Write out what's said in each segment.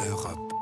Europe.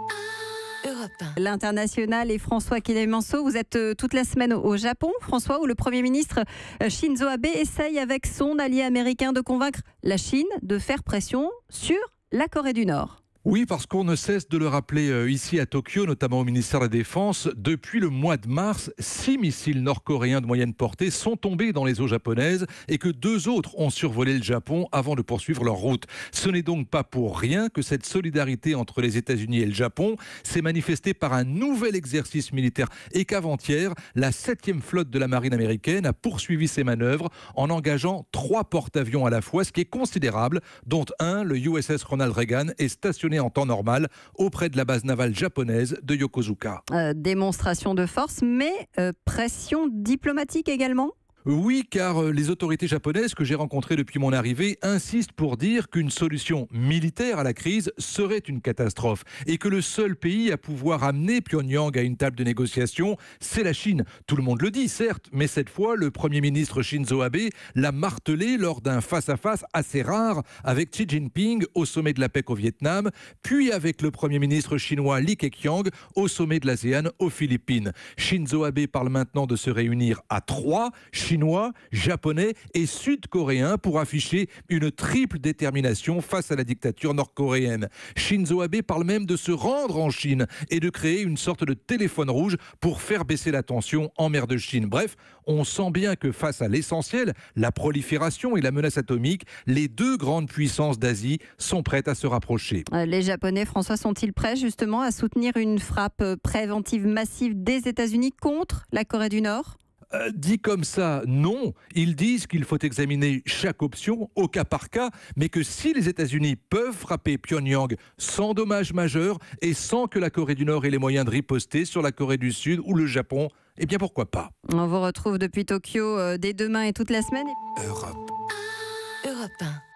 L'international et François Clémenceau, vous êtes toute la semaine au Japon, François, où le Premier ministre Shinzo Abe essaye avec son allié américain de convaincre la Chine de faire pression sur la Corée du Nord. Oui, parce qu'on ne cesse de le rappeler ici à Tokyo, notamment au ministère de la Défense. Depuis le mois de mars, 6 missiles nord-coréens de moyenne portée sont tombés dans les eaux japonaises et que 2 autres ont survolé le Japon avant de poursuivre leur route. Ce n'est donc pas pour rien que cette solidarité entre les États-Unis et le Japon s'est manifestée par un nouvel exercice militaire et qu'avant-hier, la 7e flotte de la marine américaine a poursuivi ses manœuvres en engageant 3 porte-avions à la fois, ce qui est considérable, dont un, le USS Ronald Reagan, est stationné en temps normal auprès de la base navale japonaise de Yokosuka. Démonstration de force, mais pression diplomatique également ? Oui, car les autorités japonaises que j'ai rencontrées depuis mon arrivée insistent pour dire qu'une solution militaire à la crise serait une catastrophe et que le seul pays à pouvoir amener Pyongyang à une table de négociation, c'est la Chine. Tout le monde le dit, certes, mais cette fois, le Premier ministre Shinzo Abe l'a martelé lors d'un face-à-face assez rare avec Xi Jinping au sommet de la PEC au Vietnam, puis avec le Premier ministre chinois Li Keqiang au sommet de l'ASEAN aux Philippines. Shinzo Abe parle maintenant de se réunir à 3, Chinois, Japonais et Sud-Coréens pour afficher une triple détermination face à la dictature nord-coréenne. Shinzo Abe parle même de se rendre en Chine et de créer une sorte de téléphone rouge pour faire baisser la tension en mer de Chine. Bref, on sent bien que face à l'essentiel, la prolifération et la menace atomique, les 2 grandes puissances d'Asie sont prêtes à se rapprocher. Les Japonais, François, sont-ils prêts justement à soutenir une frappe préventive massive des États-Unis contre la Corée du Nord ? Dit comme ça, non. Ils disent qu'il faut examiner chaque option au cas par cas, mais que si les États-Unis peuvent frapper Pyongyang sans dommages majeurs et sans que la Corée du Nord ait les moyens de riposter sur la Corée du Sud ou le Japon, eh bien pourquoi pas. On vous retrouve depuis Tokyo dès demain et toute la semaine. Europe. Europe 1.